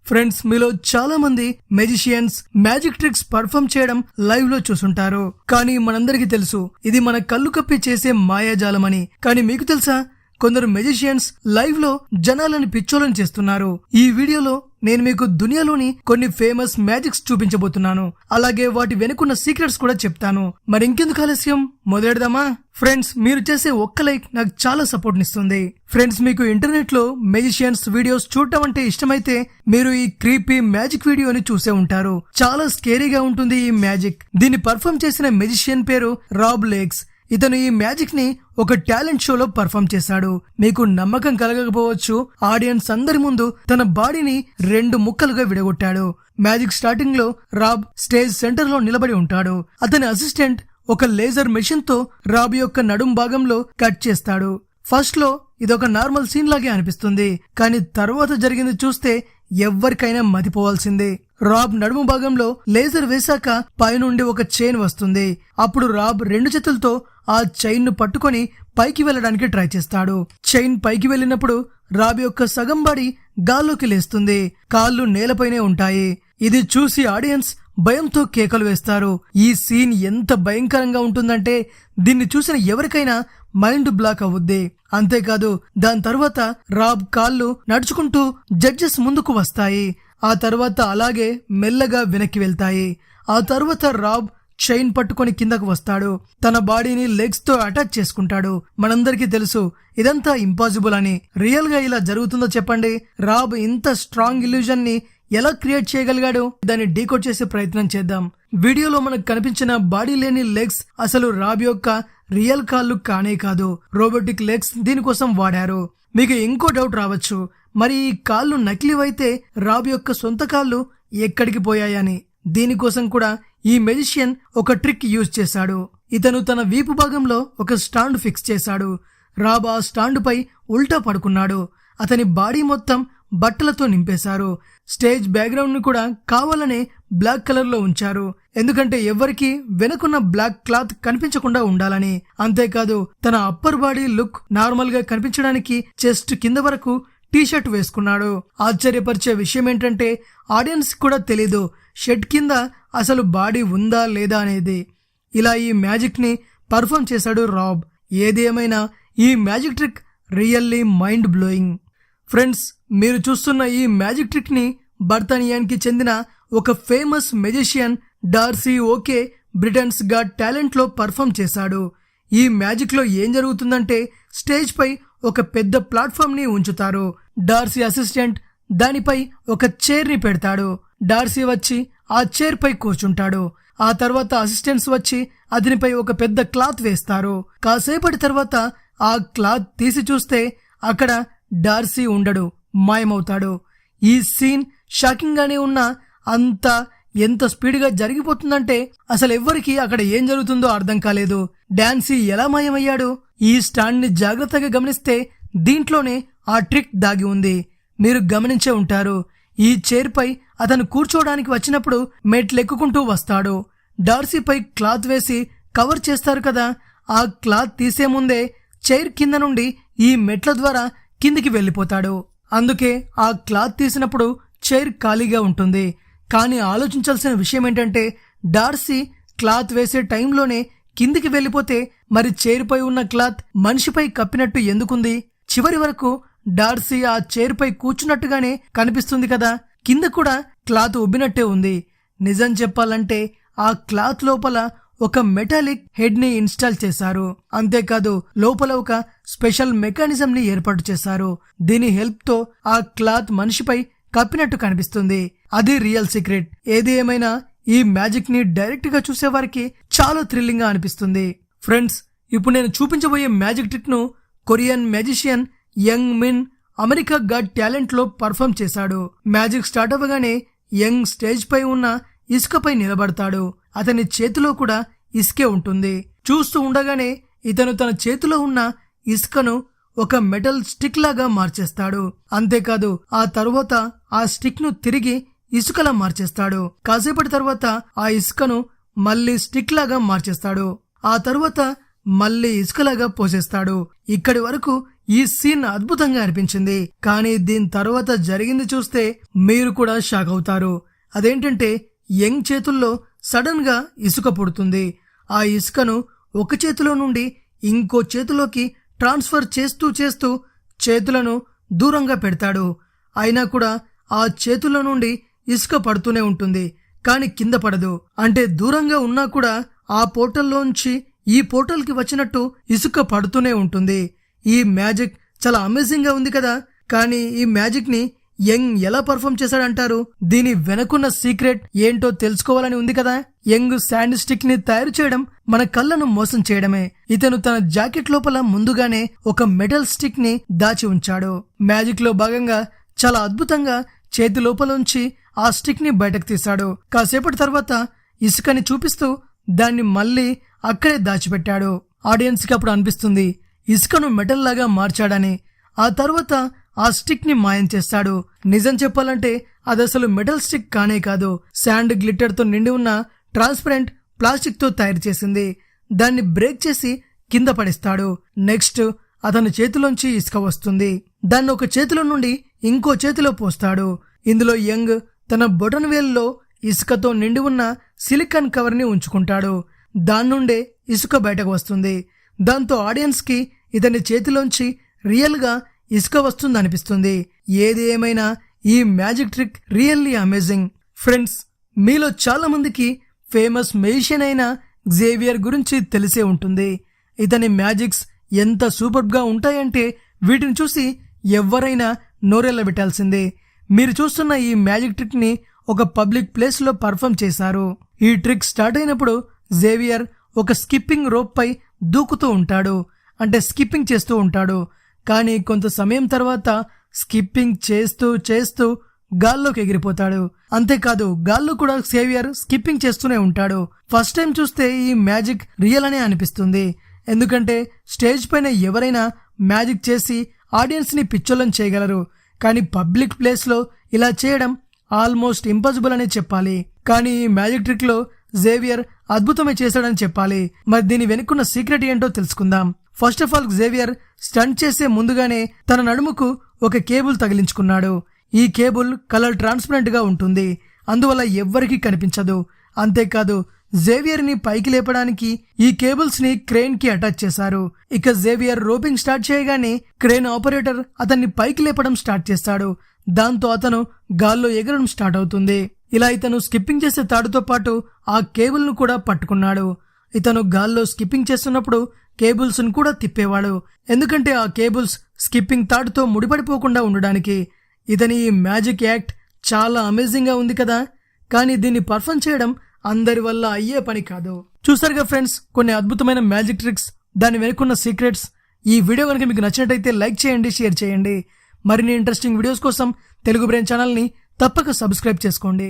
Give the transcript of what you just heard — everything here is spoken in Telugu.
ఫ్రెండ్స్, మీలో చాలా మంది మెజిషియన్స్ మ్యాజిక్ ట్రిక్స్ పర్ఫామ్ చేయడం లైవ్ లో చూసుంటారు. కానీ మనందరికీ తెలుసు ఇది మన కళ్ళు కప్పి చేసే మాయాజాలమని. కానీ మీకు తెలుసా, కొందరు మెజిషియన్స్ లైవ్ లో జనాలని పిచ్చోలని చేస్తున్నారు. ఈ వీడియోలో నేను మీకు దునియాలోని కొన్ని ఫేమస్ మ్యాజిక్స్ చూపించబోతున్నాను. అలాగే వాటి వెనుకున్న సీక్రెట్స్ కూడా చెప్తాను. మరి ఇంకెందుకు ఆలస్యం, మొదలెడదామా? ఫ్రెండ్స్, మీరు చేసే ఒక్క లైక్ నాకు చాలా సపోర్ట్ నిస్తుంది. ఫ్రెండ్స్, మీకు ఇంటర్నెట్ లో మెజిషియన్స్ వీడియోస్ చూడటం అంటే ఇష్టమైతే మీరు ఈ క్రీపీ మ్యాజిక్ వీడియోని చూసే ఉంటారు. చాలా స్కేరీగా ఉంటుంది ఈ మ్యాజిక్. దీన్ని పర్ఫామ్ చేసిన మెజిషియన్ పేరు రాబ్ లేక్స్. ఇతను ఈ మ్యాజిక్ ని ఒక టాలెంట్ షోలో పర్ఫామ్ చేశాడు. మీకు నమ్మకం కలగకపోవచ్చు, ఆడియన్స్ అందరి ముందు తన బాడీని 2 ముక్కలుగా విడగొట్టాడు. మ్యాజిక్ స్టార్టింగ్ లో రాబ్ స్టేజ్ సెంటర్ లో నిలబడి ఉంటాడు. అతని అసిస్టెంట్ ఒక లేజర్ మెషిన్ తో రాబ్ యొక్క నడుం భాగంలో కట్ చేస్తాడు. ఫస్ట్ లో ఇదొక నార్మల్ సీన్ లాగే అనిపిస్తుంది, కానీ తర్వాత జరిగింది చూస్తే ఎవ్వరికైనా మతిపోవాల్సిందే. రాబ్ నడుము భాగంలో లేజర్ వేశాక పైనుండి ఒక చైన్ వస్తుంది. అప్పుడు రాబ్ 2 చేతులతో ఆ చైన్ ను పట్టుకొని పైకి వెళ్లడానికి ట్రై చేస్తాడు. చైన్ పైకి వెళ్ళినప్పుడు రాబ్ యొక్క సగం బాడీ గాల్లోకి లేస్తుంది. కాళ్ళు నేలపైనే ఉంటాయి. ఇది చూసి ఆడియన్స్ భయంతో కేకలు వేస్తారు. ఈ సీన్ ఎంత భయంకరంగా ఉంటుందంటే దీన్ని చూసిన ఎవరికైనా మైండ్ బ్లాక్ అవుద్ది. అంతేకాదు, దాని తర్వాత రాబ్ కాళ్ళు నడుచుకుంటూ జడ్జెస్ ముందుకు వస్తాయి. ఆ తర్వాత అలాగే మెల్లగా వెనక్కి వెళ్తాయి. ఆ తర్వాత రాబ్ చైన్ పట్టుకొని కిందకు వస్తాడు. తన బాడీని లెగ్స్ తో అటాచ్ చేసుకుంటాడు. మనందరికీ తెలుసు ఇదంతా ఇంపాసిబుల్ అని. రియల్ గా ఇలా జరుగుతుందో చెప్పండి? రాబ్ ఇంత స్ట్రాంగ్ ఇల్యూజన్ ని ఎలా క్రియేట్ చేయగలిగాడు? దాన్ని డీకోడ్ చేసే ప్రయత్నం చేద్దాం. వీడియోలో మనకు కనిపించిన బాడీ లేని లెగ్స్ అసలు రాబ్ యొక్క రియల్ కాళ్ళు కానే కాదు, రోబోటిక్ లెగ్స్ దీనికోసం వాడారు. మీకు ఇంకో డౌట్ రావచ్చు, మరి ఈ కాళ్ళు నకిలీవైతే రాబ్ యొక్క సొంత కాళ్ళు ఎక్కడికి పోయాయని. దీనికోసం కూడా ఈ మెజిషియన్ ఒక ట్రిక్ యూజ్ చేశాడు. ఇతను తన వీపు భాగంలో ఒక స్టాండ్ ఫిక్స్ చేశాడు. రాబ్ ఆ స్టాండ్ పై ఉల్టా పడుకున్నాడు. అతని బాడీ మొత్తం బట్టలతో నింపేశారు. స్టేజ్ బ్యాక్గ్రౌండ్ ను కూడా కావాలనే బ్లాక్ కలర్ లో ఉంచారు, ఎందుకంటే ఎవ్వరికి వెనుకున్న బ్లాక్ క్లాత్ కనిపించకుండా ఉండాలని. అంతేకాదు, తన అప్పర్ బాడీ లుక్ నార్మల్ గా కనిపించడానికి చెస్ట్ కింద వరకు టీ షర్ట్ వేసుకున్నాడు. ఆశ్చర్యపరిచే విషయం ఏంటంటే ఆడియన్స్ కూడా తెలీదు షర్ట్ కింద అసలు బాడీ ఉందా లేదా అనేది. ఇలా ఈ మ్యాజిక్ ని పర్ఫామ్ చేశాడు రాబ్. ఏది ఏమైనా ఈ magic trick really mind blowing. Friends, మీరు చూస్తున్న ఈ మ్యాజిక్ ట్రిక్ ని బర్తానియానికి చెందిన ఒక famous magician Dorsey okay Britons got talent లో పర్ఫామ్ చేశాడు. ఈ మ్యాజిక్ లో ఏం జరుగుతుందంటే స్టేజ్ పై ఒక పెద్ద ప్లాట్ఫామ్ ని ఉంచుతారు. డార్సీ అసిస్టెంట్ దానిపై ఒక చైర్ ని పెడతాడు. డార్సీ వచ్చి ఆ చైర్ పై కూర్చుంటాడు. ఆ తర్వాత అసిస్టెంట్స్ వచ్చి అతనిపై ఒక పెద్ద క్లాత్ వేస్తారు. కాసేపటి తర్వాత ఆ క్లాత్ తీసి చూస్తే అక్కడ డార్సీ ఉండడు, మాయమవుతాడు. ఈ సీన్ షాకింగ్ గానే ఉన్నా అంతా ఎంత స్పీడ్ గా జరిగిపోతుందంటే అసలు ఎవ్వరికి అక్కడ ఏం జరుగుతుందో అర్థం కాలేదు. డాన్సీ ఎలా మాయమయ్యాడు? ఈ స్టాండ్ ని జాగ్రత్తగా గమనిస్తే దీంట్లోనే ఆ ట్రిక్ దాగి ఉంది. మీరు గమనించే ఉంటారు, ఈ చైర్ పై అతను కూర్చోవడానికి వచ్చినప్పుడు మెట్లెక్కుకుంటూ వస్తాడు. డార్సీపై క్లాత్ వేసి కవర్ చేస్తారు కదా, ఆ క్లాత్ తీసే ముందే చైర్ కింద నుండి ఈ మెట్ల ద్వారా కిందికి వెళ్లిపోతాడు. అందుకే ఆ క్లాత్ తీసినప్పుడు చైర్ ఖాళీగా ఉంటుంది. కానీ ఆలోచించాల్సిన విషయం ఏంటంటే డార్సీ క్లాత్ వేసే టైంలోనే కిందికి వెళ్లిపోతే మరి చైర్ పై ఉన్న క్లాత్ మనిషిపై కప్పినట్టు ఎందుకుంది? చివరి వరకు డార్సీ ఆ చైర్ పై కూర్చున్నట్టుగానే కనిపిస్తుంది కదా. కింద కూడా క్లాత్ ఉబ్బినట్టే ఉంది. నిజం చెప్పాలంటే ఆ క్లాత్ లోపల ఒక మెటాలిక్ హెడ్ ని ఇన్స్టాల్ చేశారు. అంతేకాదు, లోపల ఒక స్పెషల్ మెకానిజం ని ఏర్పాటు చేశారు. దీని హెల్ప్ తో ఆ క్లాత్ మనిషిపై కప్పినట్టు కనిపిస్తుంది. అది రియల్ సీక్రెట్. ఏది ఏమైనా ఈ మ్యాజిక్ ని డైరెక్ట్ గా చూసేవారికి చాలా థ్రిల్లింగ్ గా అనిపిస్తుంది. ఫ్రెండ్స్, ఇప్పుడు నేను చూపించబోయే మ్యాజిక్ ట్రిక్ ను కొరియన్ మ్యాజిషియన్ యంగ్ మిన్ అమెరికా గాట్ టాలెంట్ లో పర్ఫామ్ చేశాడు. మ్యాజిక్ స్టార్ట్ అవ్వగానే యంగ్ స్టేజ్ పై ఉన్న ఇసుకపై నిలబడతాడు. అతని చేతిలో కూడా ఇసుకే ఉంటుంది. చూస్తూ ఉండగానే ఇతను తన చేతిలో ఉన్న ఇసుకను ఒక మెటల్ స్టిక్ లాగా మార్చేస్తాడు. అంతేకాదు, ఆ తరువాత ఆ స్టిక్ ను తిరిగి ఇసుకలా మార్చేస్తాడు. కాసేపటి తర్వాత ఆ ఇసుకను మళ్లీ స్టిక్ లాగా మార్చేస్తాడు. ఆ తరువాత మళ్లీ ఇసుకలాగా పోసేస్తాడు. ఇక్కడి వరకు ఈ సీన్ అద్భుతంగా అనిపించింది. కానీ దీని తర్వాత జరిగింది చూస్తే మీరు కూడా షాక్ అవుతారు. అదేంటంటే యంగ్ చేతుల్లో సడన్ గా ఇసుక పుడుతుంది. ఆ ఇసుకను ఒక చేతిలో నుండి ఇంకో చేతిలోకి ట్రాన్స్ఫర్ చేస్తూ చేస్తూ చేతులను దూరంగా పెడతాడు. అయినా కూడా ఆ చేతుల్లో నుండి ఇసుక పడుతూనే ఉంటుంది, కానీ కింద పడదు. అంటే దూరంగా ఉన్నా కూడా ఆ పోర్టల్లోంచి ఈ పోర్టల్కి వచ్చినట్టు ఇసుక పడుతూనే ఉంటుంది. ఈ మ్యాజిక్ చాలా అమేజింగ్ గా ఉంది కదా. కానీ ఈ మ్యాజిక్ ని యంగ్ ఎలా పర్ఫామ్ చేశాడంటారు? దీని వెనకున్న సీక్రెట్ ఏంటో తెలుసుకోవాలని ఉంది కదా. యంగ్ శాండ్ స్టిక్ ని తయారు చేయడం మన కళ్ళను మోసం చేయడమే. ఇతను తన జాకెట్ లోపల ముందుగానే ఒక మెటల్ స్టిక్ ని దాచి ఉంచాడు. మ్యాజిక్ లో భాగంగా చాలా అద్భుతంగా చేతి లోపలుంచి ఆ స్టిక్ ని బయటకు తీశాడు. కాసేపటి తర్వాత ఇసుకని చూపిస్తూ దాన్ని మళ్ళీ అక్కడే దాచిపెట్టాడు. ఆడియన్స్ కి అప్పుడు అనిపిస్తుంది ఇసుకను మెటల్ లాగా మార్చాడని. ఆ తర్వాత ఆ స్టిక్ ని మాయం చేస్తాడు. నిజం చెప్పాలంటే అది అసలు మెటల్ స్టిక్ కానే కాదు, శాండ్ గ్లిట్టర్ తో నిండి ఉన్న ట్రాన్స్పరెంట్ ప్లాస్టిక్ తో తయారు చేసింది. దాన్ని బ్రేక్ చేసి కింద పడిస్తాడు. నెక్స్ట్ అతని చేతిలోంచి ఇసుక వస్తుంది. దాన్ని ఒక చేతిలో నుండి ఇంకో చేతిలో పోస్తాడు. ఇందులో యంగ్ తన బొటన్ వేలులో ఇసుకతో నిండి ఉన్న సిలికాన్ కవర్ ని ఉంచుకుంటాడు. దాని నుండే ఇసుక బయటకు వస్తుంది. దాంతో ఆడియన్స్ కి ఇతని చేతిలోంచి రియల్ గా ఇసుక వస్తుందనిపిస్తుంది. ఏది ఏమైనా ఈ magic trick really amazing. Friends, మీలో చాలా మందికి ఫేమస్ మెజిషియన్ అయిన జేవియర్ గురించి తెలిసే ఉంటుంది. ఇతని మ్యాజిక్స్ ఎంత సూపర్బ్ గా ఉంటాయంటే వీటిని చూసి ఎవరైనా నోరెళ్ళ పెట్టాల్సిందే. మీరు చూస్తున్న ఈ మ్యాజిక్ ట్రిక్ ని ఒక పబ్లిక్ ప్లేస్ లో పర్ఫామ్ చేశారు. ఈ ట్రిక్ స్టార్ట్ అయినప్పుడు జేవియర్ ఒక స్కిప్పింగ్ రోప్ పై దూకుతూ ఉంటాడు, అంటే స్కిప్పింగ్ చేస్తూ ఉంటాడు. కానీ కొంత సమయం తర్వాత స్కిప్పింగ్ చేస్తూ చేస్తూ గాల్లోకి ఎగిరిపోతాడు. అంతేకాదు గాల్లో కూడా జేవియర్ స్కిప్పింగ్ చేస్తూనే ఉంటాడు. ఫస్ట్ టైం చూస్తే ఈ మ్యాజిక్ రియల్ అనే అనిపిస్తుంది. ఎందుకంటే స్టేజ్ పైన ఎవరైనా మ్యాజిక్ చేసి ఆడియన్స్ ని పిచ్చోళ్ళని చేయగలరు, కానీ పబ్లిక్ ప్లేస్ లో ఇలా చేయడం ఆల్మోస్ట్ ఇంపాసిబుల్ అనే చెప్పాలి. కానీ ఈ మ్యాజిక్ ట్రిక్ లో జేవియర్ అద్భుతమే చేశాడని చెప్పాలి. మరి దీని వెనుకున్న సీక్రెట్ ఏంటో తెలుసుకుందాం. First of all Xavier stunt చేసే ముందుగానే తన నడుముకు ఒక కేబుల్ తగిలించుకున్నాడు. ఈ కేబుల్ కలర్ ట్రాన్స్పరెంట్ గా ఉంటుంది, అందువల్ల ఎవ్వరికీ కనిపించదు. అంతేకాదు జేవియర్ ని పైకి లేపడానికి ఈ కేబుల్స్ ని క్రేన్ కి అటాచ్ చేశారు. ఇక జేవియర్ రోపింగ్ స్టార్ట్ చేయగానే క్రేన్ ఆపరేటర్ అతన్ని పైకి లేపడం స్టార్ట్ చేస్తాడు. దాంతో అతను గాల్లో ఎగరడం స్టార్ట్ అవుతుంది. ఇలా ఇతను స్కిప్పింగ్ చేసే తాడుతో పాటు ఆ కేబుల్ ను కూడా పట్టుకున్నాడు. ఇతను గాల్లో స్కిప్పింగ్ చేస్తున్నప్పుడు కేబుల్స్ ను కూడా తిప్పేవాడు, ఎందుకంటే ఆ కేబుల్స్ స్కిప్పింగ్ తాడుతో ముడిపడిపోకుండా ఉండడానికి. ఇతని ఈ మ్యాజిక్ యాక్ట్ చాలా అమేజింగ్ గా ఉంది కదా. కానీ దీన్ని పర్ఫామ్ చేయడం అందరి వల్ల అయ్యే పని కాదు. చూసారుగా ఫ్రెండ్స్, కొన్ని అద్భుతమైన మ్యాజిక్ ట్రిక్స్, దాని వెనుకున్న సీక్రెట్స్. ఈ వీడియో కనుక మీకు నచ్చినట్టయితే లైక్ చేయండి, షేర్ చేయండి. మరిన్ని ఇంట్రెస్టింగ్ వీడియోస్ కోసం తెలుగు బ్రెయిన్ ఛానల్ ని తప్పక సబ్స్క్రైబ్ చేసుకోండి.